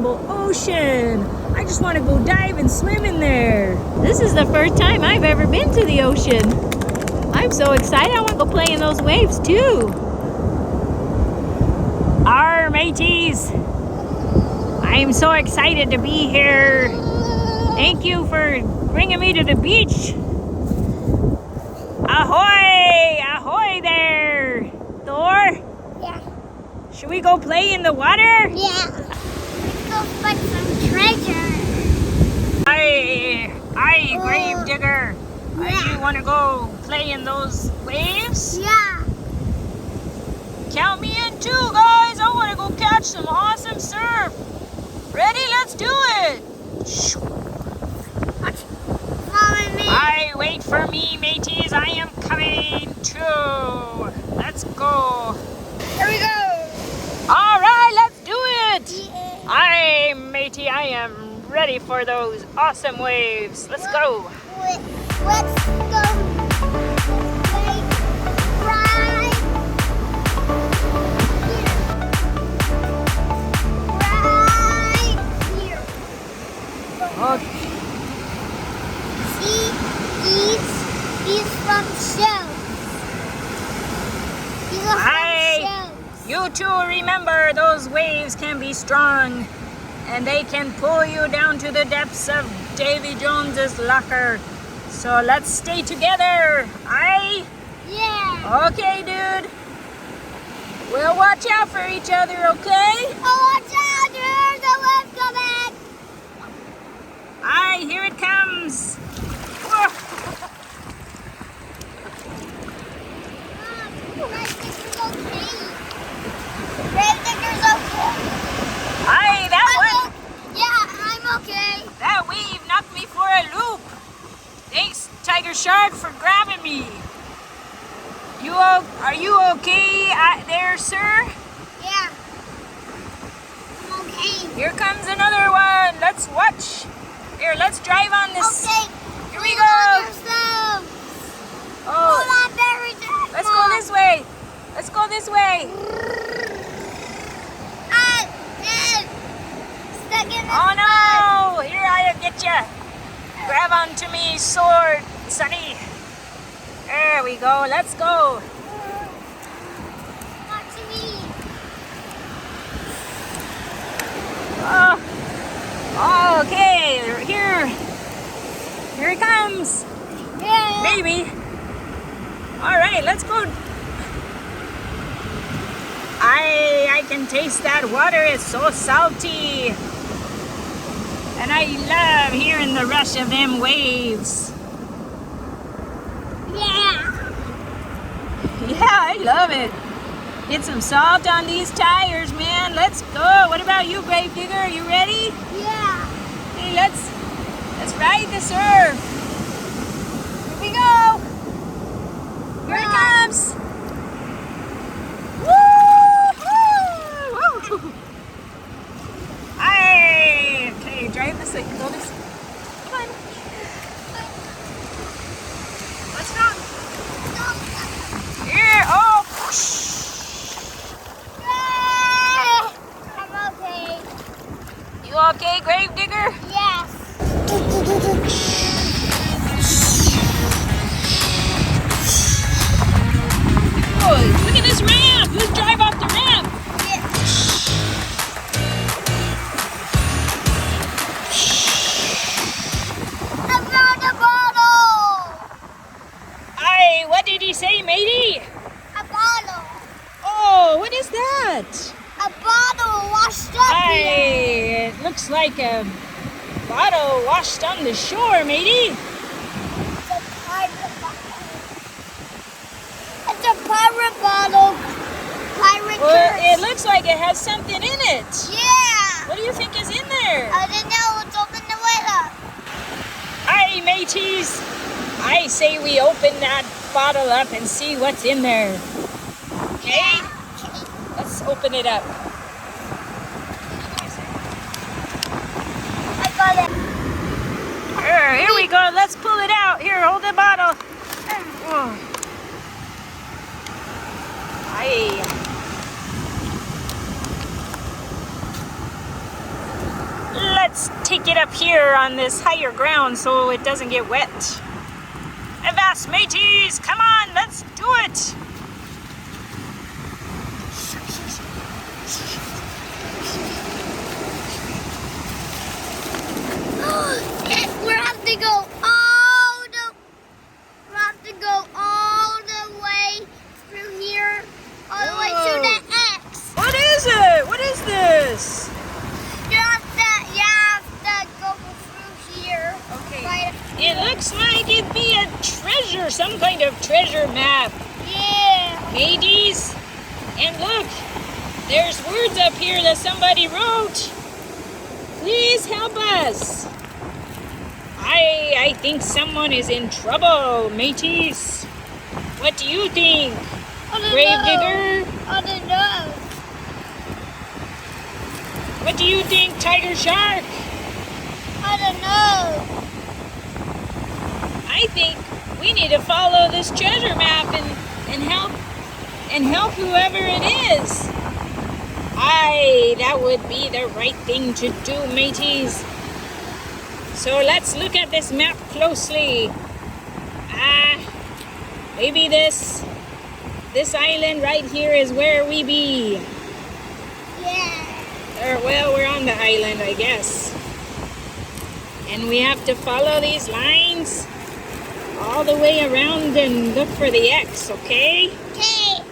incredible ocean. I just want to go dive and swim in there. This is the first time I've ever been to the ocean. I'm so excited. I want to go play in those waves too. Arr, mateys. I am so excited to be here. Thank you for bringing me to the beach. Ahoy! Ahoy there! Thor? Yeah. Should we go play in the water? Yeah. Let's go find some treasure. Aye, grave digger. Yeah. You want to go play in those waves? Yeah. Count me in too, guys. I want to go catch some awesome surf. Ready? Let's do it. Follow me. Aye, wait for me, mateys. I am coming too. Let's go. Here we go. All right, let's do it. Yeah. Aye, matey, I am ready for those awesome waves. Let's go. Let's go. Right here. Okay. See, these from shells. These are from shells. You too remember those waves can be strong and they can pull you down to the depths of Davy Jones's locker. So let's stay together. Aye? Yeah. Okay, dude. We'll watch out for each other, okay? Oh, watch out, dude. The wave's coming. Aye, here it comes. Oh. Grave digger's okay. Aye, that one. Yeah, I'm okay. That wave knocked me for a loop. Thanks, Tiger Shark, for grabbing me. Are you okay there, sir? Yeah. I'm okay. Here comes another one. Let's watch. Here, let's drive on this. Okay. Here we go. Hold Oh, on, Barry. let's go this way. Let's go this way. Stuck in the Oh no! Here, I'll get you. Grab onto me, sword, Sonny. There we go. Let's go. Not to me. Oh, okay. Here it comes. Yeah. Baby. All right, let's go. I can taste that water. It's so salty. And I love hearing the rush of them waves. Yeah. Yeah, I love it. Get some salt on these tires, man. Let's go. What about you, grave digger? You ready? Yeah. Hey, let's ride the surf. Here we go. Here it comes. Woo-hoo! Aye. Okay, drive this way. Go this way. Come on. Let's go. Here. Oh. I'm okay. You okay, grave digger? Yes. Oh, look at this ramp. Let's drive off the ramp. I found a bottle. Aye, what did he say, matey? A bottle. Oh, what is that? A bottle washed up here. Aye, it looks like a bottle washed on the shore, matey. It's a pirate bottle. It's a pirate bottle. Pirate Well, curse. it looks like it has something in it. Yeah. What do you think is in there? I didn't know. Let's open the lid up. Aye, mateys. I say we open that bottle up and see what's in there. Okay? Yeah. Let's open it up. I got it. Here we go. Let's pull it out. Here, hold the bottle. Oh. Aye. get up here on this higher ground so it doesn't get wet. Avast, mateys! Come on, let's do it! We have to go all the way through here, all the way to the X. What is it? What is this? You have to go through here. Okay. Right. It looks like it'd be a treasure, some kind of treasure map. Yeah. Mateys, and look, there's words up here that somebody wrote. Please help us. I think someone is in trouble, mateys. What do you think? Grave digger? I don't know. What do you think, Tiger Shark? I don't know. I think we need to follow this treasure map and help whoever it is. That would be the right thing to do, mateys. So let's look at this map closely. Maybe this island right here is where we be. Yeah. Well, we're on the island, I guess. And we have to follow these lines all the way around and look for the X, okay? Okay.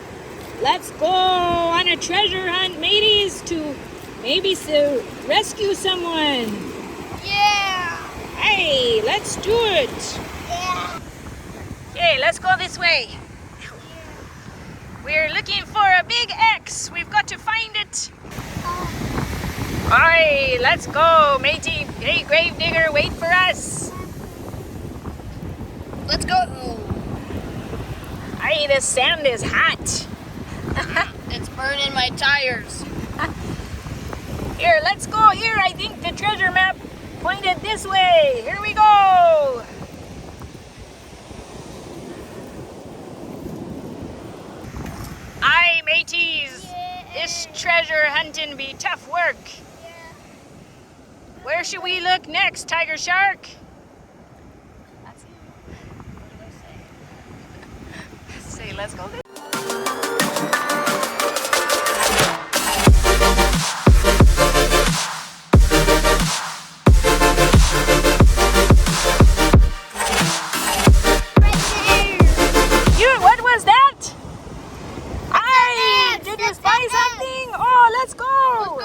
Let's go on a treasure hunt, mateys, to rescue someone. Yeah. Hey, let's do it. Yeah. Okay, let's go this way. We're looking for a big X. We've got to find it. Alright, let's go, matey. Hey, grave digger, wait for us. Let's go. Hey, the sand is hot. It's burning my tires. Here, let's go here. I think the treasure map pointed this way. Here we go. Aye, mateys. This treasure hunting be tough work. Where should we look next, Tiger Shark? Say, let's go. What was that? Aye, did you spy something? Oh, let's go.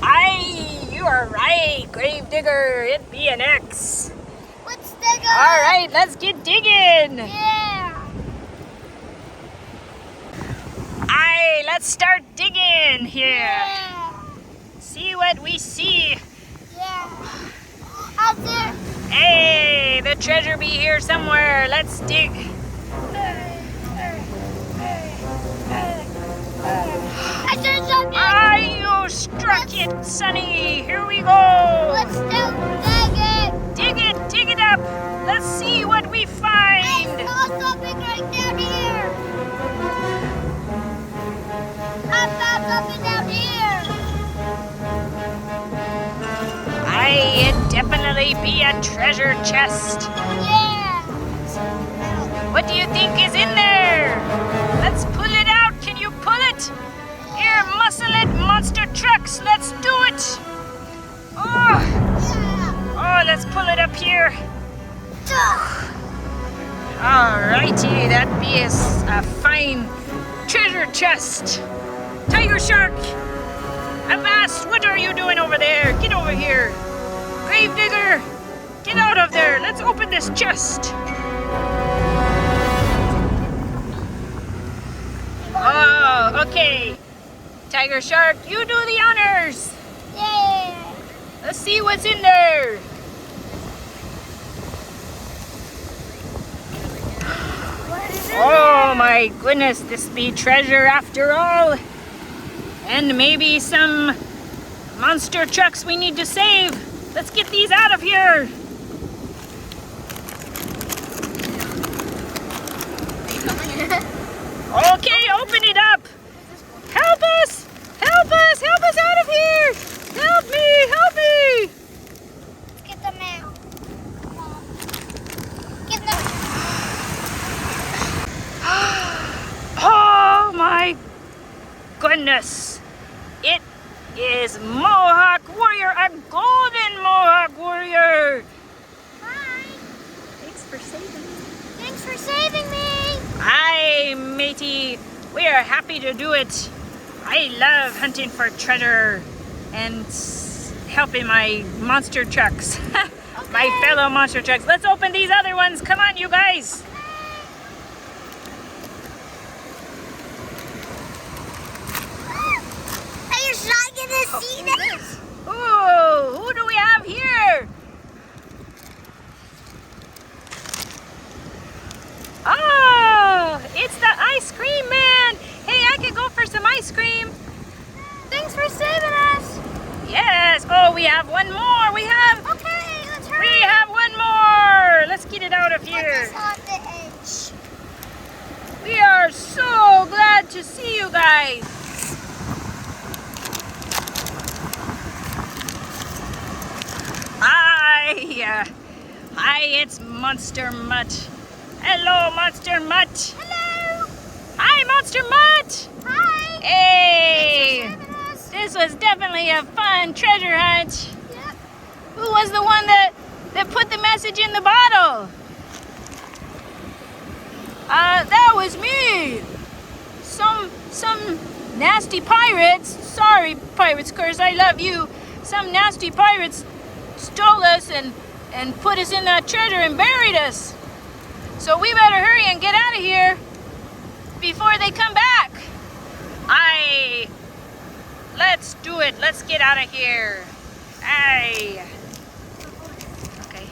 Aye, you are right, grave digger. It be an X. Let's dig up. All right, let's get digging. Yeah. Aye, let's start digging here. Yeah. See what we see. Yeah. Out there. Hey, the treasure be here somewhere. Let's dig. I said something. Aye, you struck it, Sonny. Here we go. Let's still dig it. Dig it up. Let's see what we I find. saw something right down here. I found something down here. Aye, it definitely be a treasure chest. Yeah. What do you think is in there? Let's pull it out. Can you pull it? Here, muscle it, monster trucks. Let's do it. Oh, let's pull it up here. Alrighty, that be a fine treasure chest. Tiger Shark, Avast, what are you doing over there? Get over here. Grave digger, get out of there. Let's open this chest. Oh, okay. Tiger Shark, you do the honors. Yeah. Let's see what's in there. What is it? Oh my goodness, this be treasure after all. And maybe some monster trucks we need to save. Let's get these out of here. Okay, open it up. Help us! Help us! Help us out of goodness. It is Mohawk Warrior, a golden Mohawk Warrior. Hi. Thanks for saving me. Thanks for saving me. Hi, matey. We are happy to do it. I love hunting for treasure and helping my monster trucks. My fellow monster trucks. Let's open these other ones. Come on, you guys. Are you not gonna see this? Ooh, who do we have here? Oh, it's the ice cream man. Hey, I could go for some ice cream. Thanks for saving us. Yes. Oh, we have one more. We have Let's hurry. one more. Let's get it out of Put here. this on the edge. We are so glad to see you guys. Hi, it's Monster Mutt. Hello, Monster Mutt. Hello. Hi, Monster Mutt. Hi. Hey, Thanks for saving us. this was definitely a fun treasure hunt. Yep. Who was the one that put the message in the bottle? That was me. Some nasty pirates. Sorry, Pirates Curse, I love you. Some nasty pirates stole us and put us in that treasure and buried us. So we better hurry and get out of here before they come back. Let's do it. Let's get out of here. Okay.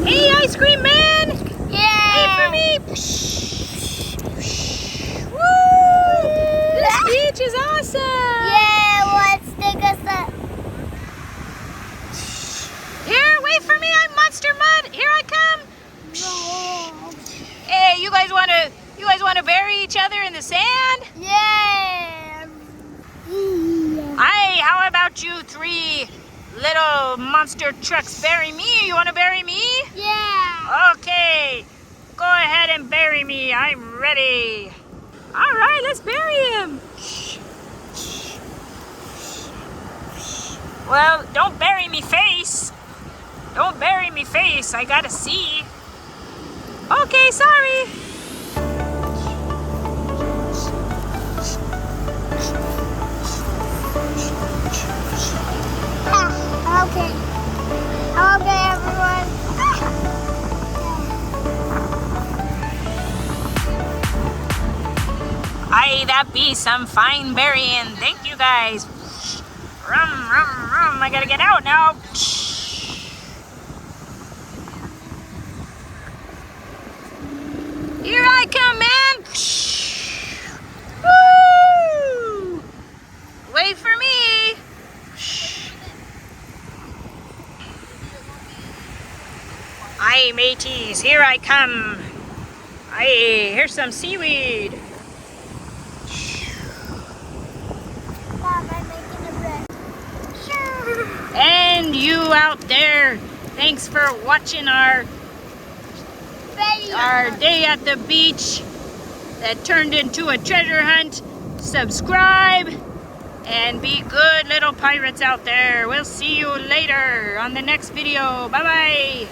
Hey, ice cream man! Yeah. Wait for me! Woo! This beach is awesome! Yeah, let's take us up. Here, wait for me! I'm Monster Mud! Here I come! No. Hey, you guys wanna bury each other in the sand? Yeah. Hey, how about you three little monster trucks bury me? You wanna bury me? Yeah. Okay, go ahead and bury me. I'm ready. All right, let's bury him. Well, don't bury me face. Don't bury me face. I gotta see. Okay, sorry. Okay. Okay, everyone. Aye, that be some fine burying. Thank you guys. Rum, rum, rum. I gotta get out now. Here I come, man. Woo! Wait for me. Aye, mateys, here I come. Aye, here's some seaweed. Mom, I'm making a bread. Sure. And you out there, thanks for watching our day at the beach that turned into a treasure hunt. Subscribe and be good little pirates out there. We'll see you later on the next video. Bye-bye.